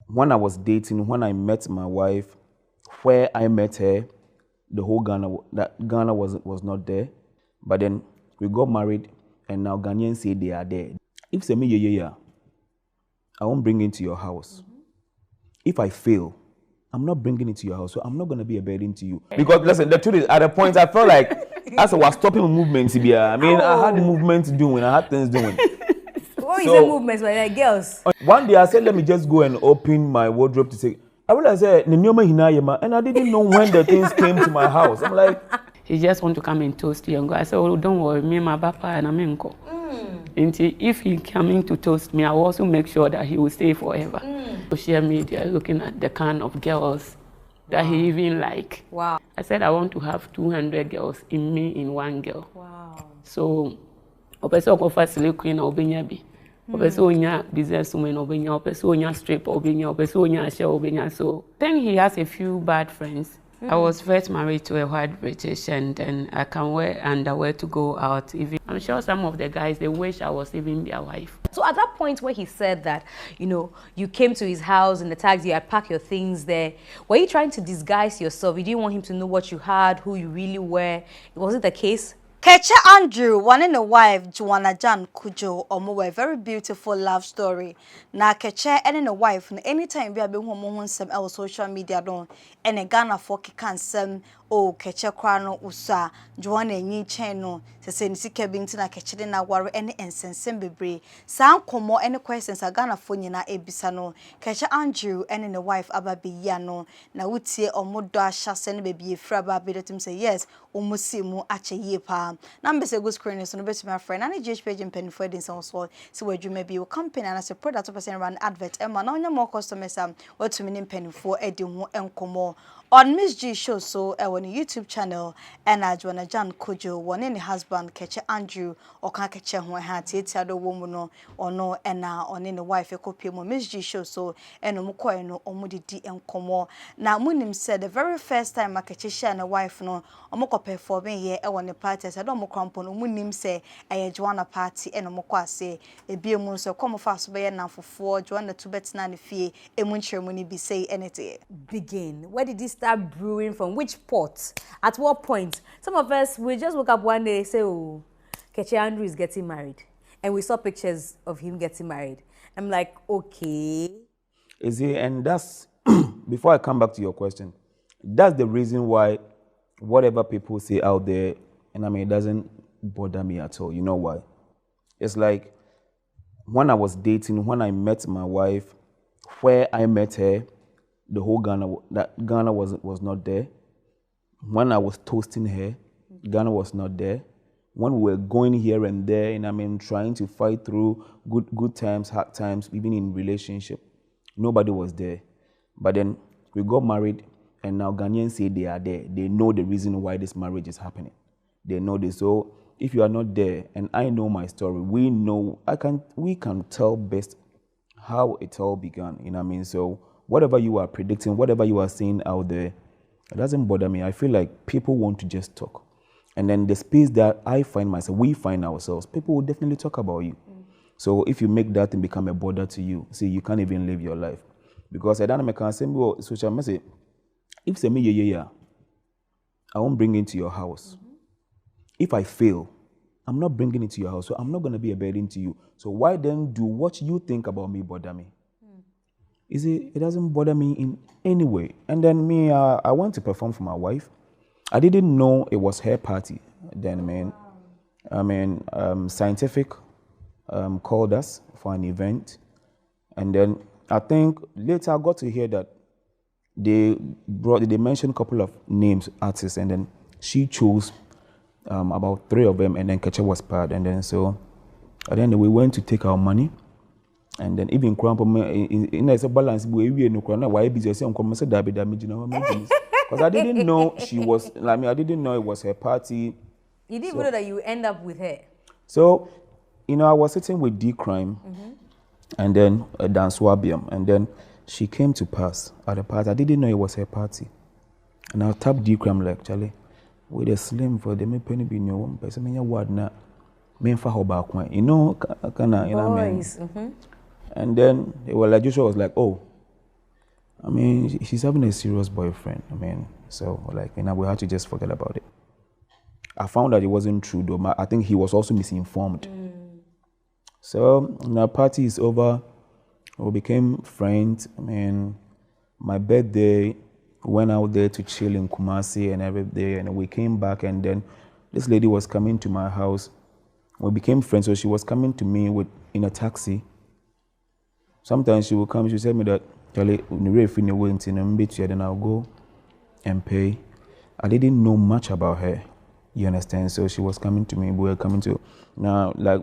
when I was dating, when I met my wife, where I met her, the whole Ghana was not there. But then we got married, and now Ghanaians say they are there. If say me yeah, I won't bring it to your house. If I fail, I'm not bringing it to your house, so I'm not gonna be a burden to you. Because listen, the truth is, at a point I felt like as I was stopping movements, I mean, I had movements doing, I had things doing. What is the movements by like girls? One day I said, let me just go and open my wardrobe to say. I realized and I didn't know when the things came to my house. I'm like, he just want to come and toast you and go. I said, oh, don't worry, me and my papa and I'm in go. And if he coming to toast me, I will also make sure that he will stay forever. Social media, looking at the kind of girls that he even like. Wow. I said I want to have 200 girls in me in one girl. Wow. So, opeso ko facility queen obenya bi. Opeso onya business woman obenya, opeso onya strip obenya, opeso onya share obenya. So, I think he has a few bad friends. I was first married to a white British, and then I can wear underwear to go out. Even I'm sure some of the guys, they wish I was even their wife. So at that point where he said that, you came to his house in the taxi, you had packed your things there, were you trying to disguise yourself? You didn't want him to know what you had, who you really were? Was it the case? Keche Andrew, one and a wife, Joanna Jan Kujo, a very beautiful love story. Na Keche and a wife, anytime we have been home some our social media don, and a Ghana for Kikan o Keche Krano Usa, Joanna Ni Channel, the Sensika Bintina Keche na Warri any insensible bebre. Sound como any questions a Ghana for Nina Ebisano, Keche Andrew and a wife Ababi Yano, na Utie or Moda Shasen baby Fraba Bidotum say yes, Umusimu Ache Yepa. Number say good screen is on the best my friend and GhPage and penny for this also. So where you may be your company and as a product of a run advert and man on more customers what to mean penny for Eddie and Como. On Miss G show so on a YouTube channel and Joanna Jan Kojo one in husband Keche Andrew or can Keche who had the woman or no and on in the wife a copy of Miss G show so and Omuko no Omudi D and Como. Now Munim said the very first time I Keche and a wife no Omoko performing here on the party I don't crampon Munim say a Joanna party and Omokwa say a beer moon so come fast by now for 4 Joanna 2 bets 9 fee a moon ceremony be say anything. Begin. Where did this start brewing from? Which pot? At what point? Some of us, we just woke up one day and say, oh, Keche Andrew is getting married. And we saw pictures of him getting married. I'm like, okay. Is it? And that's, before I come back to your question, that's the reason why whatever people say out there, and I mean, it doesn't bother me at all. You know why? It's like, when I was dating, when I met my wife, where I met her, the whole Ghana was not there. When I was toasting her, Ghana was not there. When we were going here and there, and I mean trying to fight through good times, hard times, even in relationship, nobody was there. But then we got married, and now Ghanaians say they are there. They know the reason why this marriage is happening. They know this. So if you are not there, and I know my story, we can tell best how it all began. You know what I mean? So whatever you are predicting, whatever you are seeing out there, it doesn't bother me. I feel like people want to just talk. And then the space that I find myself, we find ourselves, people will definitely talk about you. So if you make that thing become a bother to you, see, you can't even live your life. Because I don't make a simple social message. If say me, I won't bring it to your house. If I fail, I'm not bringing it to your house, so I'm not going to be a burden to you. So why then do what you think about me bother me? It doesn't bother me in any way. And then me, I went to perform for my wife. I didn't know it was her party then, man. I mean, Scientific called us for an event. And then I think later I got to hear that they mentioned a couple of names, artists, and then she chose about 3 of them, and then Keche was part. And then so, at the end we went to take our money. And then even in a balance, we no why busy say because I didn't know she was like me. I didn't know it was her party. You didn't know that you end up with her. So, I was sitting with D-Crime, and then Dan Swabiam, and then she came to pass at the party. I didn't know it was her party, and I tapped D-Crime like Charlie, with a slim for them penny be no one person me word na me for her back one. Kind of, what I mean. And then Joshua was like, oh, I mean, she's having a serious boyfriend. I mean, so like, we had to just forget about it. I found that it wasn't true though. I think he was also misinformed. So the party is over. We became friends. I mean, my birthday, went out there to chill in Kumasi and every day, and we came back, and then this lady was coming to my house. We became friends, so she was coming to me in a taxi. Sometimes she would come, she would tell me that, Charlie, then I'll go and pay. I didn't know much about her, you understand? So she was coming to me, we were coming to, now, like,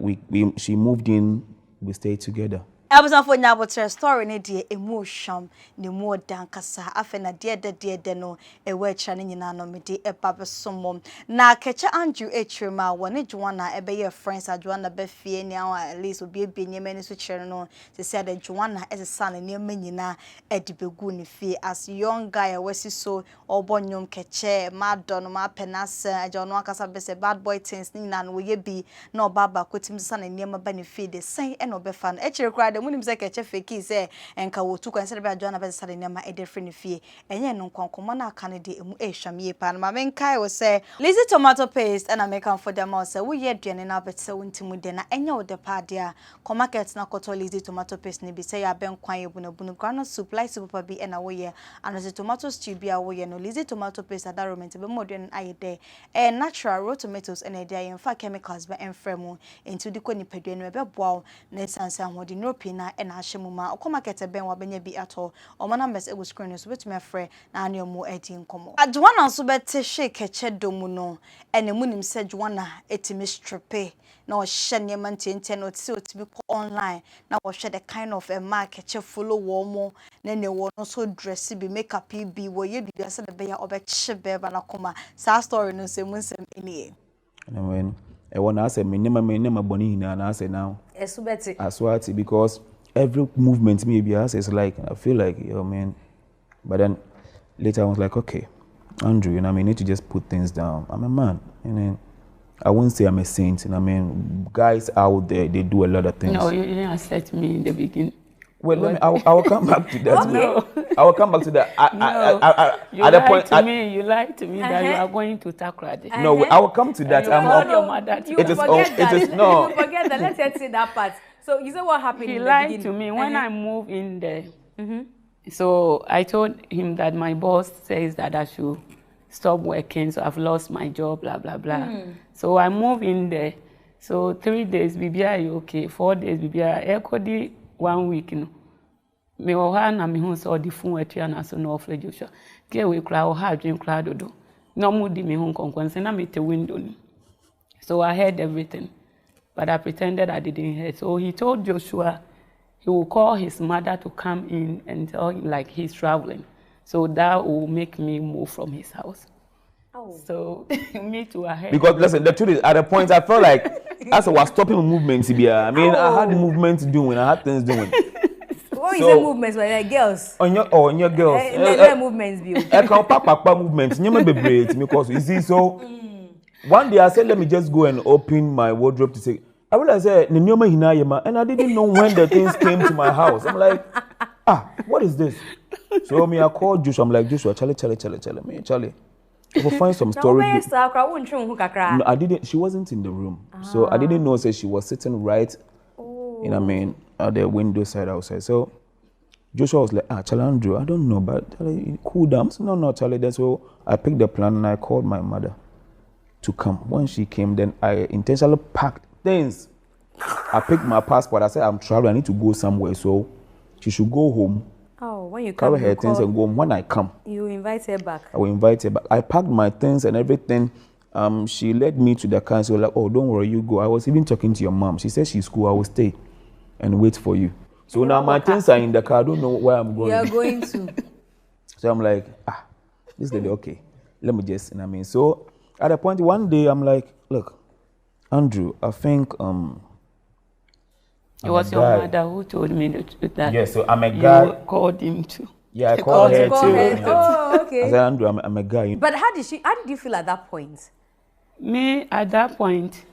she moved in, we stayed together. I was not for now, but her story ne dear emotion, the more dankasa, after dear no, a word channing in anomity, a papa some. Now, Keche Andrew H.R.M. when it Joanna, a bay of friends, at Joanna Beffy, now at least will be a being many switch no. They said that Joanna as a son near Menina, Eddie Beguni fee, as young guy, was so, or Bonyum Keche, Mad Donoma Penasa, John Wakasa Besse, bad boy tins, Nina, will ye be no Baba, quit him son and near my benefit, the same and obefan. H.R. cried. When him say Keche fake say enka wo tu kan say be Joanna be say nema e de free fie enye no nkonkomo na aka ne de emu e hwam ye pa na ma menkai wo say lazy tomato paste and I make am for them all say we ye aduane na bet say wontimu de na enye wo de pa de a ko market na koto lazy tomato paste ne bi say ya ben kwan ye bunu ground soup like soup pa bi na wo ye and the tomato stew bi a wo ye no lazy tomato paste that roment be more than aye de natural raw tomatoes and e de in fact chemicals be enfremu into the ko ni pedwe no be boa na sansa ho de no na and Hashimuma, or come get a ben wa benya be at all, or my numbers it was screen so which my friend na any more 18 come. At one also better shake a ched domuno, and the moon said Joanna etimis trepe, no shenya mantin ten or so to be online. Now was shed a kind of a market follow warm, then they were also dressy be make up be where you be as a bear of a chip and a coma. Sa story no same when some in and when I want to say, me nema boni and I say now. Aswati, because every movement maybe is like, I feel like, yo man. But then later I was like, okay, Andrew, you know, I mean, need to just put things down. I'm a man, you know. I wouldn't say I'm a saint, you know, I mean, guys out there, they do a lot of things. No, you didn't accept me in the beginning. Well, I will come back to that. No. I will come back to that. You lied to me. You lied to me that you are going to Takrade. No, I will come to that. Your mother You forget that. Let's just say that part. So you said what happened? He lied to me when I moved in there. So I told him that my boss says that I should stop working, so I've lost my job, blah blah blah. So I moved in there. So 3 days, BBI okay. 4 days, BBI. Ekodi 1 week, you know. Me oha na me hu so the phone etua na so no ofle Joshua ke we kra oha adwen kra dodo no mu di me hu konkon se na me te window ni. So I heard everything, but I pretended I didn't hear. So he told Joshua he will call his mother to come in and tell him like he's traveling, so that will make me move from his house. So me too, I heard. Because listen, the truth is, at a point I felt like as I was stopping movements, I mean, I had movements doing, I had things doing. What is the movements by like girls? On your girls. Movements be. Papa movements. You may be brave because you see. So one day I said, let me just go and open my wardrobe to say. I realized and I didn't know when the things came to my house. I'm like, what is this? So I called Joshua. I'm like, Joshua, Charlie. We'll find some story. No, I didn't. She wasn't in the room, so I didn't know. So she was sitting right. You know what I mean? At the window side outside. So Joshua was like, Charlie Andrew, I don't know, but Charlie, cool down. So, no, Charlie. Then so I picked the plan and I called my mother to come. When she came, then I intentionally packed things. I picked my passport. I said, I'm traveling. I need to go somewhere. So she should go home. Oh, when you come, carry her things and go home. When I come, you invite her back. I will invite her back. I packed my things and everything. She led me to the car and she was like, oh, don't worry, you go. I was even talking to your mom. She said she's cool. I will stay and wait for you. So now my things are in the car. I don't know where I'm going. You're going to. So I'm like, this lady, okay. Let me just, you know what I mean? So at a point, one day, I'm like, look, Andrew, I think, it was your mother who told me that. Yeah, so I'm a guy. You called him too. Yeah, I called her too. Oh, okay. I said, Andrew, I'm a guy. But how did you feel at that point? Me, at that point,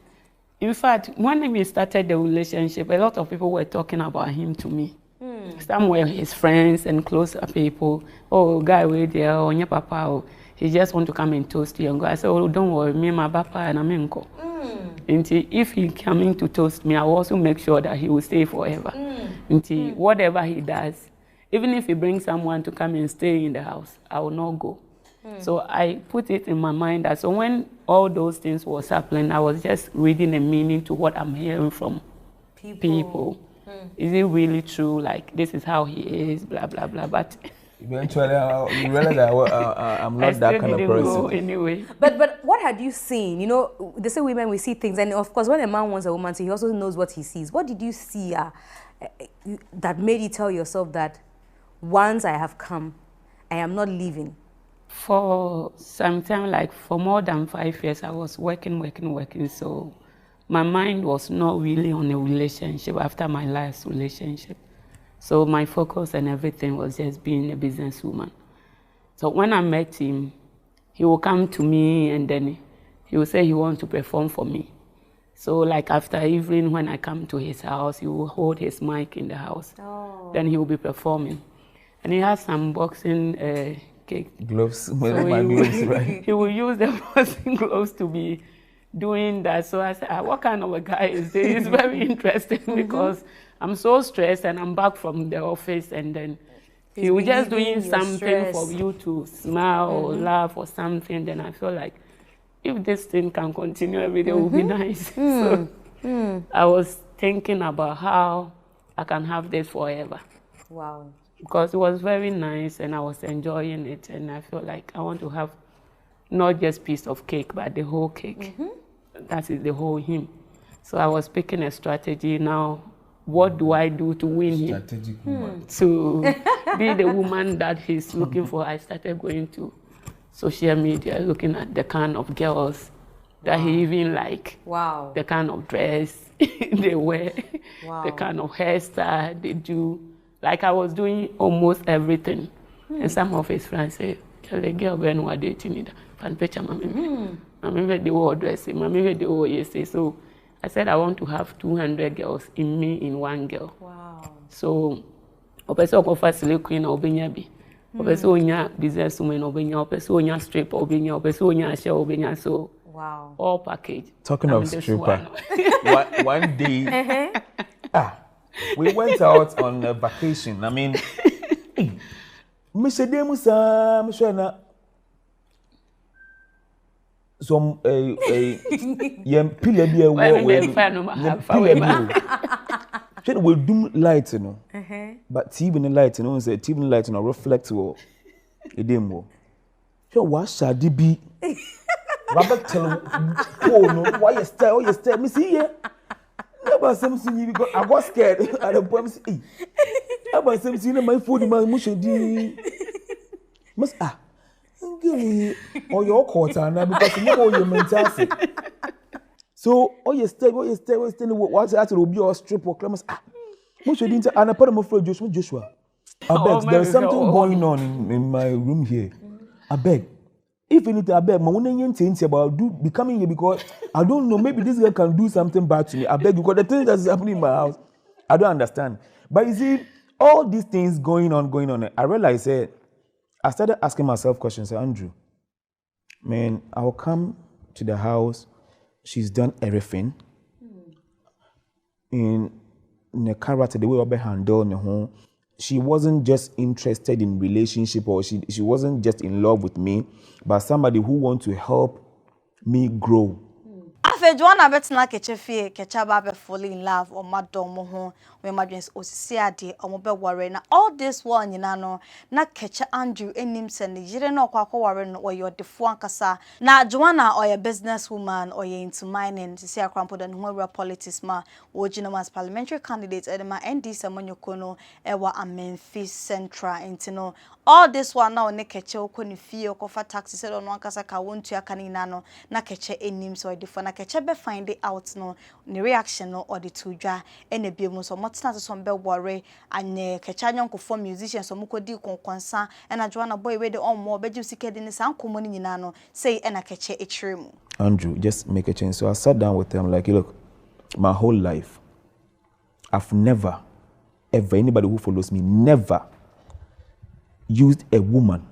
in fact, when we started the relationship, a lot of people were talking about him to me. Some were his friends and closer people. Oh, guy, wait there, or your papa, oh, he just want to come and toast you and go. I said, oh, don't worry, me, my papa, and I'm in co. If he coming to toast me, I will also make sure that he will stay forever. Whatever he does, even if he brings someone to come and stay in the house, I will not go. So I put it in my mind that so when all those things was happening, I was just reading a meaning to what I'm hearing from people. Is it really true? Like, this is how he is, blah, blah, blah. But eventually, you realize that I'm not that kind of person. Go anyway. But what had you seen? You know, they say women, we see things. And of course, when a man wants a woman to, he also knows what he sees. What did you see that made you tell yourself that once I have come, I am not leaving? For some time, like for more than 5 years, I was working. So my mind was not really on a relationship after my last relationship. So my focus and everything was just being a businesswoman. So when I met him, he will come to me and then he will say he wants to perform for me. So like after evening when I come to his house, he will hold his mic in the house. Then he will be performing. And he has some boxing gloves. So he will use the boxing gloves to be doing that. So I said, what kind of a guy is this? It's very interesting because I'm so stressed and I'm back from the office and then he was just doing something for you to smile or laugh or something. Then I feel like if this thing can continue every day, it would be nice. So I was thinking about how I can have this forever. Wow. Because it was very nice and I was enjoying it and I feel like I want to have not just piece of cake, but the whole cake. That is the whole him. So I was picking a strategy now. What do I do to win him? To be the woman that he's looking for. I started going to social media, looking at the kind of girls that he even like. Wow. The kind of dress they wear, the kind of hairstyle they do. Like I was doing almost everything. And some of his friends say, the girl when we're dating it, fan picture mommy. Mommy the whole dressing, mommy the whole yes. So I said I want to have 200 girls in me in one girl. Wow. So opeso ko facile queen obenya bi. Opeso onya business woman obenya, opeso onya stripper obenya, opeso onya share obenya. So wow. All package. Talking of stripper, one day we went out on a vacation. I mean, Mr. Demusa, Mr. Some pillar be a will do light, you know. But TV light, you know, say TV light, you know, reflect or a demo. So what shall it be? Robert tell oh no, why you stay, me see here. About something because I was scared at the point. About something my food, my mushroom. Must give me or your quarter now because you know your mentality. So, you stay, what's that will be your strip or clams. Mushroom, and I put him for Joshua. I beg, there's something going on in my room here. I beg. If anything, I beg, my own things about becoming here because I don't know, maybe this guy can do something bad to me. I beg, because the things that's happening in my house, I don't understand. But you see, all these things going on, I realized that I started asking myself questions. Andrew, man, I will come to the house, she's done everything. In the character, the way I handle the home. She wasn't just interested in relationship or she wasn't just in love with me, but somebody who wants to help me grow. Afe Joanna betina Keche fie Keche ba be fall in love or madom mo ho we madwens osisi ade o mo be worry na all this one nyina no na Keche Andrew enim se ne yire na okwa worry no or your defo ankasa na Joanna or your business woman or you into mining to see akrampo dan who politics ma ojina as parliamentary candidate edema ND semonyoko no ewa Memphis Central intino all this one now ne Keche okoni fie okofa taxi se no ankasa ka wontu aka ni na no na Keche enim so defo na Keche be find it out no the reaction no or the tudwa ene biemu so motina so be worry anye Keche anyonko for musicians so mukodi konkonsa ena Joanna boy we de on more be ju sike de ne san komoni nyina no say ena Keche etremu. Andrew, just make a change. So I sat down with them like, look, my whole life I've never ever, anybody who follows me, never used a woman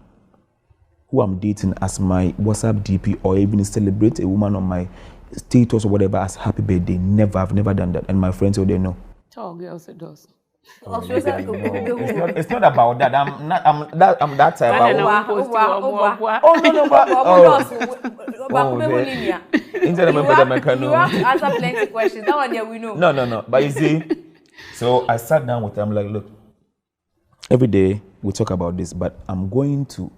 who I'm dating as my WhatsApp DP or even celebrate a woman on my status or whatever as happy birthday. Never, I've never done that. And my friends, they know. Tall girls, it does. It's not about that. I'm that type. Oh no, you have to answer plenty questions. That one, yeah, we know. No. But you see, so I sat down with them like, look, every day we talk about this, but I'm going to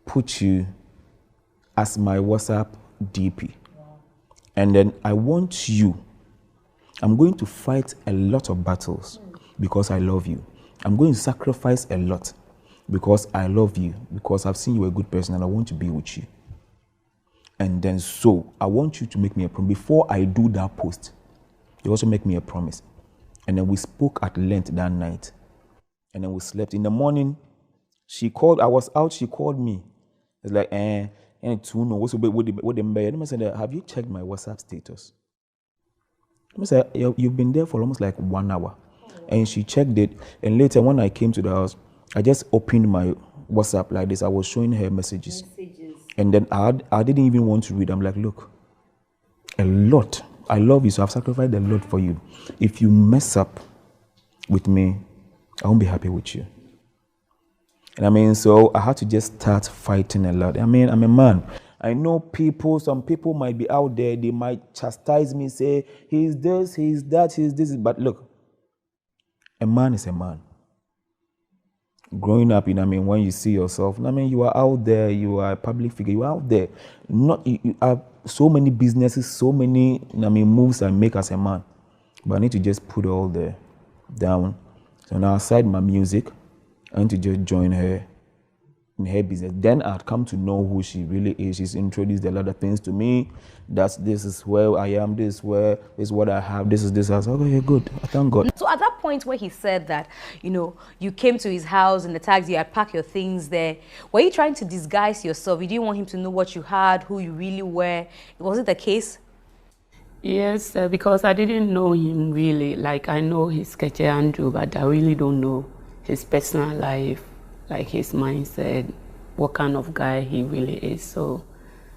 put you as my WhatsApp DP. And then I'm going to fight a lot of battles because I love you. I'm going to sacrifice a lot because I love you, because I've seen you a good person and I want to be with you. And then so I want you to make me a promise. Before I do that post, you also make me a promise. And then we spoke at length that night. And then we slept. In the morning, she called. I was out. She called me. It's like, and to know what's what them bear. I said, have you checked my WhatsApp status? I said, you've been there for almost like 1 hour. And she checked it. And later, when I came to the house, I just opened my WhatsApp like this. I was showing her messages. And then I didn't even want to read. I'm like, look, a lot. I love you, so I've sacrificed a lot for you. If you mess up with me, I won't be happy with you. And so I had to just start fighting a lot. I'm a man. I know some people might be out there, they might chastise me, say, he's this, he's that, he's this. But look, a man is a man. Growing up, when you see yourself, you are out there, you are a public figure, you are out there. You have so many businesses, so many, moves I make as a man. But I need to just put all there down. So now aside my music, I need to just join her in her business. Then I'd come to know who she really is. She's introduced a lot of things to me. This is where I am, this is what I have, this is this. I was like, okay, good. I thank God. So at that point where he said that, you came to his house in the taxi, you had packed your things there, were you trying to disguise yourself? You didn't want him to know what you had, who you really were? Was it the case? Yes, because I didn't know him really. Like, I know his Keche Andrew, but I really don't know his personal life, like his mindset, what kind of guy he really is. So,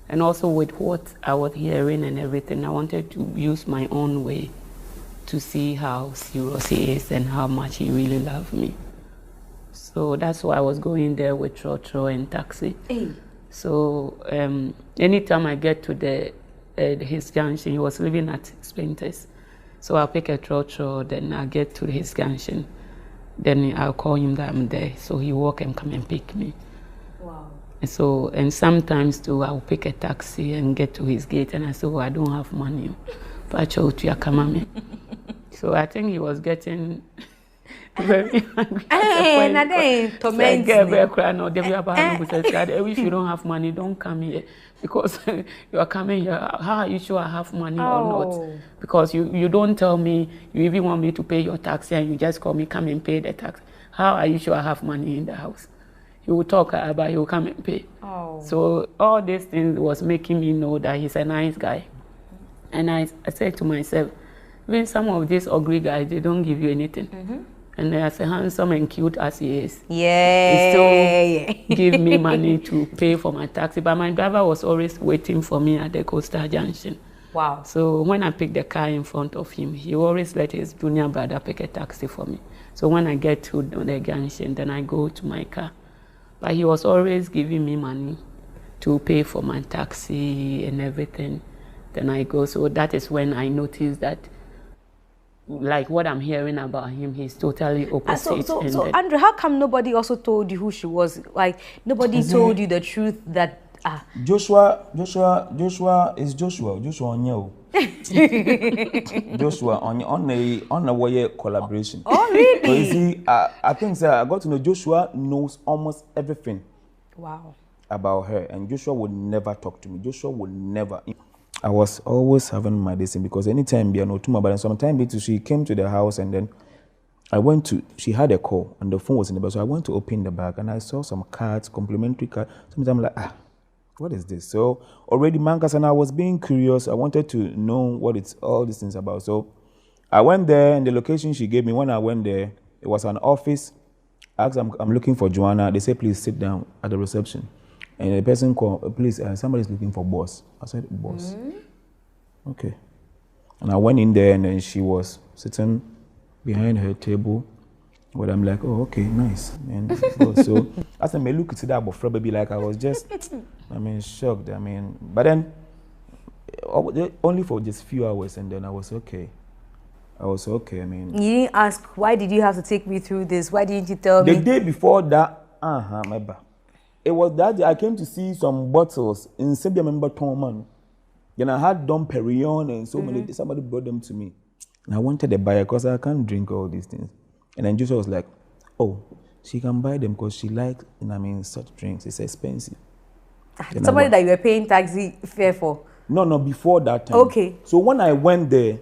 and also with what I was hearing and everything, I wanted to use my own way to see how serious he is and how much he really loved me. So that's why I was going there with Trotro and taxi. Hey. So anytime I get to his junction, he was living at Sprinters. So I'll pick a Trotro, then I get to his junction. Then I'll call him that I'm there. So he walk and come and pick me. Wow. And sometimes too, I'll pick a taxi and get to his gate and I say, I don't have money. But so I think he was getting very angry. If you don't have money, don't come here. Because you are coming here, how are you sure I have money or not? Because you don't tell me, you even want me to pay your taxi and you just call me, come and pay the tax. How are you sure I have money in the house? He will talk about, he will come and pay. So all these things was making me know that he's a nice guy. And I said to myself, even some of these ugly guys, they don't give you anything. And as handsome and cute as he is, he still give me money to pay for my taxi. But my driver was always waiting for me at the Coastal Junction. Wow. So when I pick the car in front of him, he always let his junior brother pick a taxi for me. So when I get to the junction, then I go to my car. But he was always giving me money to pay for my taxi and everything. Then I go. So that is when I noticed that, like what I'm hearing about him, he's totally opposite. So Andrew, how come nobody also told you who she was? Like, nobody told you the truth that... Joshua is Joshua. Joshua on you. Joshua on a way collaboration. Oh, really? So you see, I think I got to know Joshua knows almost everything. Wow. About her, and Joshua would never talk to me. Joshua would never. I was always having my destiny because anytime be an Otuma, but sometimes she came to the house and then she had a call and the phone was in the bag. So I went to open the bag and I saw some cards, complimentary cards. Sometimes I'm like, what is this? So already Mankas, and I was being curious. I wanted to know what it's all these things about. So I went there and the location she gave me, when I went there, It was an office. I asked, I'm looking for Joanna. They said, please sit down at the reception. And the person called, please, somebody's looking for boss. I said, boss. Okay. And I went in there, and then she was sitting behind her table. But I'm like, oh, okay, nice. And so I said, may look at that, but probably like I was just, shocked. But then only for just a few hours, and then I was okay. You didn't ask, why did you have to take me through this? Why didn't you tell me? The day before that, remember, it was that day I came to see some bottles in Sebia member Toman. Then I had Dom Perignon and so many. Somebody brought them to me, and I wanted to buy it because I can't drink all these things. And then Joshua was like, "Oh, she can buy them because she likes, such drinks. It's expensive." Somebody that you were paying taxi fare for? No, before that time. Okay. So when I went there,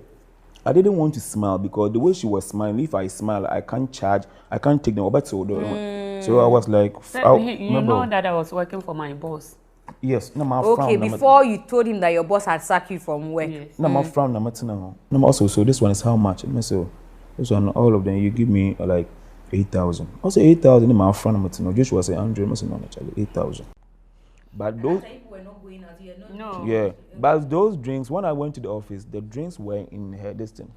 I didn't want to smile because the way she was smiling, if I smile, I can't charge, I can't take them. So I was like, you know that I was working for my boss. Yes. No, okay, before you told him that your boss had sacked you from work. Yes. No, my frown, no, also, so this one is how much? So this one, all of them, you give me like 8,000. Also 8,000 in my frown, Joshua was 100, 8,000. But those people were not going out, No. Yeah, but those drinks, when I went to the office, the drinks were in her distance.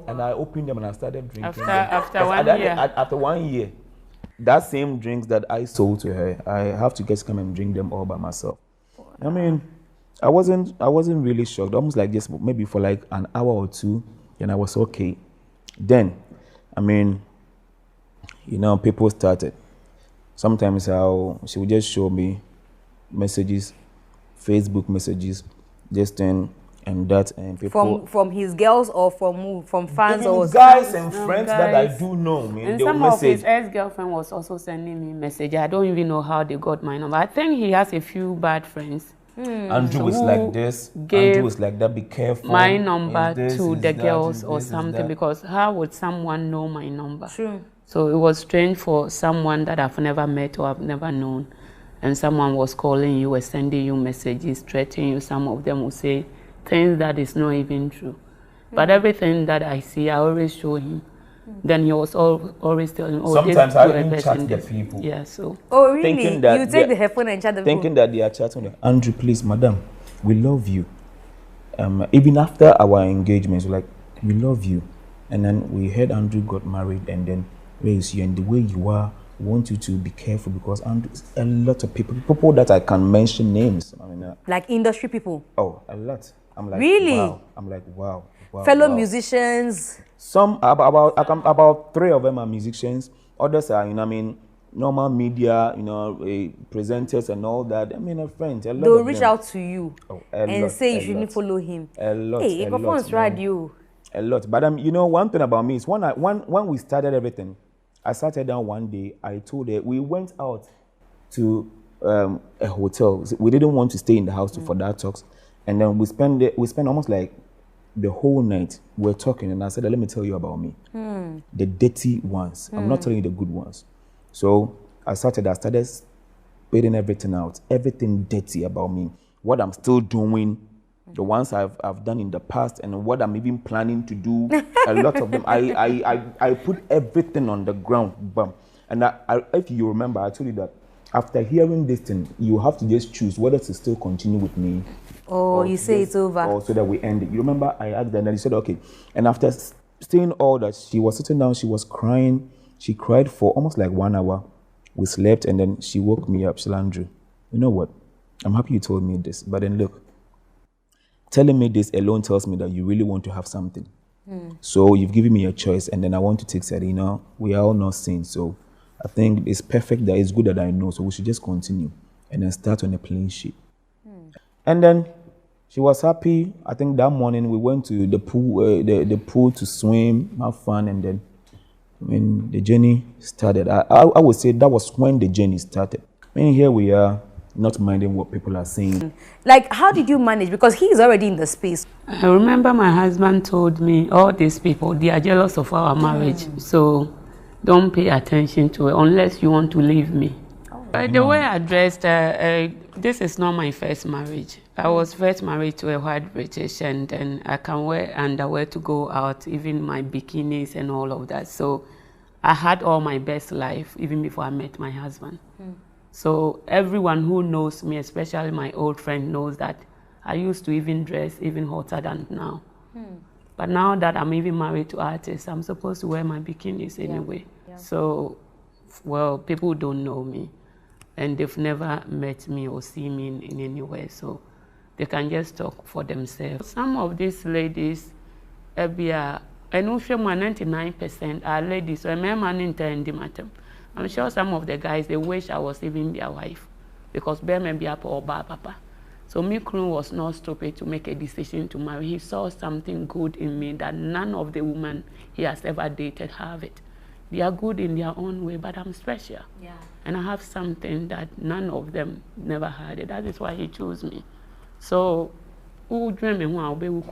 And I opened them and I started drinking After 1 year. After 1 year, that same drinks that I sold to her, I have to just come and drink them all by myself. I wasn't really shocked. Almost like just maybe for like an hour or two, and I was okay. Then, people started. Sometimes she would just show me messages, Facebook messages, this thing and that, and people from his girls or from fans even or guys and friends that I do know. And some of his ex-girlfriend was also sending me messages. I don't even know how they got my number. I think he has a few bad friends. Andrew is like this. Andrew is like that. Be careful. My number to the girls or something, because how would someone know my number? True. So it was strange for someone that I've never met or I've never known, and someone was calling you or sending you messages, threatening you. Some of them will say things that is not even true. But everything that I see, I always show him. Then he was always telling, oh, sometimes I even chat the people. Yeah, so. Oh, really? That you take the headphone and chat the people? Thinking that they are chatting. Andrew, please, madam, we love you. Even after our engagements, like, we love you. And then we heard Andrew got married, and then where is you? And the way you are, we want you to be careful because Andrew, a lot of people that I can mention names. Like industry people? Oh, a lot. I'm like, really? Wow. I'm like, wow. Fellow musicians? Some, about 3 of them are musicians. Others are, normal media, presenters and all that. A friend. They'll reach out to you and say you shouldn't follow him. A lot. Hey, he performs radio. A lot. But, one thing about me is when we started everything, I sat her down one day. I told her, we went out to a hotel. We didn't want to stay in the house for that talks. And then we spent almost like the whole night. We're talking, and I said, let me tell you about me. The dirty ones. I'm not telling you the good ones. So I started spitting everything out, everything dirty about me, what I'm still doing, the ones I've done in the past, and what I'm even planning to do. A lot of them. I put everything on the ground. Bam. And if you remember, I told you that after hearing this thing, you have to just choose whether to still continue with me. Oh, you say it's over. Or so that we end it. You remember I asked her, and then you said, okay. And after saying all that, she was sitting down, she was crying. She cried for almost like 1 hour. We slept, and then she woke me up. She said, Andrew, you know what? I'm happy you told me this. But then look, telling me this alone tells me that you really want to have something. So you've given me a choice, and then I want to take it. We are all not sane. So I think it's perfect that it's good that I know. So we should just continue and then start on a clean sheet. And then she was happy. I think that morning we went to the pool, the pool to swim, have fun, and then when the journey started, I would say that was when the journey started. Here we are, not minding what people are saying. Like, how did you manage? Because he's already in the space. I remember my husband told me, all these people, they are jealous of our marriage. So don't pay attention to it unless you want to leave me. The way I dressed, this is not my first marriage. I was first married to a white British, and then I can wear underwear to go out, even my bikinis and all of that. So I had all my best life even before I met my husband. So everyone who knows me, especially my old friend, knows that I used to even dress even hotter than now. But now that I'm even married to artists, I'm supposed to wear my bikinis anyway. So, well, people don't know me and they've never met me or seen me in any way. So they can just talk for themselves. Some of these ladies, and 99% are ladies, so I'm sure some of the guys, they wish I was even their wife because bear may be up or papa. So Mikron was not stupid to make a decision to marry. He saw something good in me that none of the women he has ever dated have it. They are good in their own way, but I'm special. Yeah. And I have something that none of them never had it. That is why he chose me. So, who dream me I'll be with.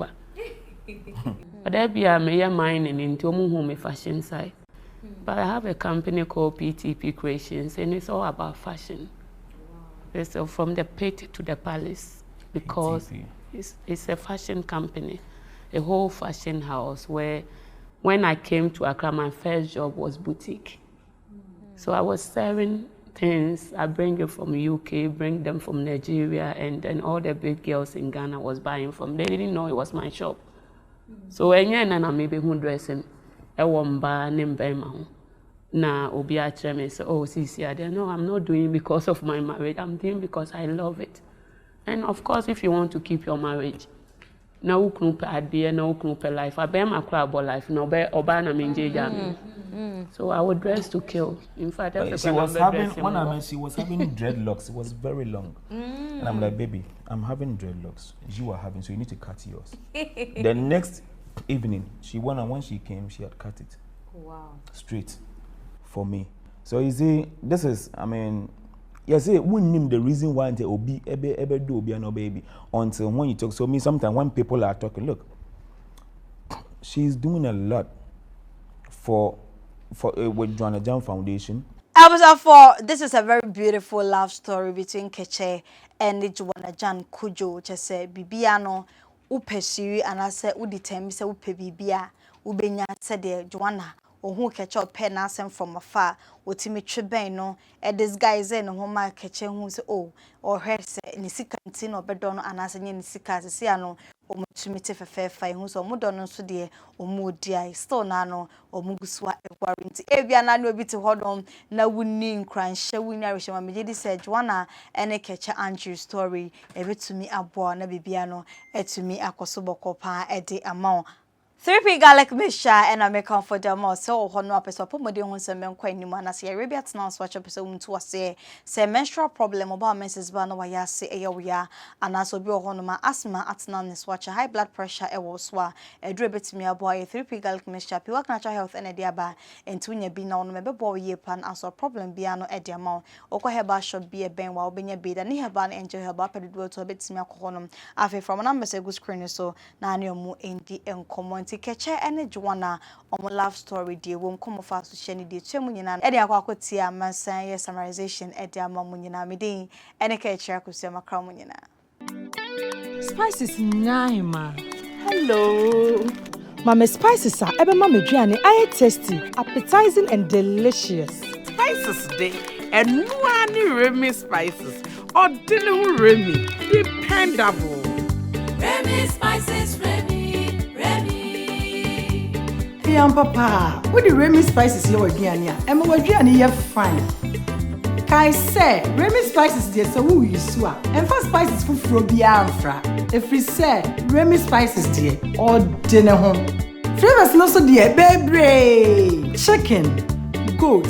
But there be a mayor mining into home fashion side. But I have a company called PTP Creations, and it's all about fashion. It's from the pit to the palace, because it's a fashion company, a whole fashion house where when I came to Accra, my first job was boutique. So I was selling things. I bring it from UK, bring them from Nigeria, and then all the big girls in Ghana was buying from. They didn't know it was my shop. So when I maybe dressing, I won't buy them. Na obi achre me say, oh, Sisi, I don't know, I'm not doing it because of my marriage. I'm doing it because I love it. And of course, if you want to keep your marriage, na uknupe idea, na uknupe life. I bear my crab life, no bear obana minje jam. So I would dress to kill. In fact, she was having she was having dreadlocks. It was very long, and I'm like, baby, I'm having dreadlocks. You are having, so you need to cut yours. The next evening, when she came, she had cut it. Wow. Straight. For me. So you see, this is, I mean, you see, we name the reason why they obi ever do obi no baby until when you talk. So me sometimes when people are talking, look, she's doing a lot for with Girlfrnd Foundation. This is a very beautiful love story between Keche and Girlfrnd Kujo. Just say Bibiano upesiri and I say uditem say upe bibia ubenya said the Joanna. Who catch up pen asem from afar, or Timmy Treben, no, and this guy is in home my catcher who say, oh, or her say, in the second or bedon and as in the sick as a ciano, or much meet for fair fine, who's or modern so dear, or more dear, stone nano, or muguswa, a warranty. Evian, no bit to hold on, now we need crying, showing Irish, my lady said, Joanna, and a catcher Andrew story, ever to me a boy, and a bibiano, to me a cosobo copa, a day amount. 3P garlic mixture and I make comfort them more so hono apeso put modi ho nsem kwa nimu na se Arabia tena so acha peso mtu ase se menstrual problem about menses ba na waya se eya anaso bi hono ma asthma atena ne so acha high blood pressure e wo so a edure betimi aboa 3P garlic mixture pi work natural health and dia ba entu nya bi na ono mebebo ye pan aso problem bia no e dia ma okwa heba shop bi e ben wa obenya bi da ne heba na enjoy heba pedo to betimi akohono afi from na message screen so na ne omu endi enkomo Keche and Joanna on love story dear won't come of us to shany dear Chemunina and Aquatia Mansan summarization at their Mamunina Midi and a Keche Kusema Cramunina. Spices Naima. Hello. Mama spices are ever Mamma Gianni. I tasty, appetizing and delicious. Spices day and one Remy spices or dinner Remy dependable. Remy spices Remy. Papa, what the Remy spices you again? And my journey, you're fine. Kai say, Remy spices, dear, so who you swear, and first spices for Frobiafra. If we say Remy spices, dear, or dinner home. Flavors no so dear, baby. Chicken, goat,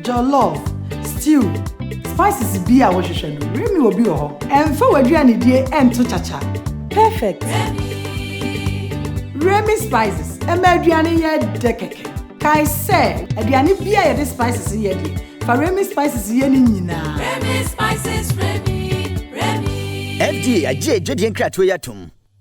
jollof, stew, spices be our wash. Remy will be all, and for a journey, dear, and to cha. Perfect. Remy spices. Emediani ye dekeke. Kai say, Ediani bia ye spices ye di. For Remy spices ye ni nyina. Remy spices, Remy. FDA, a J, Jodian Cratway atom.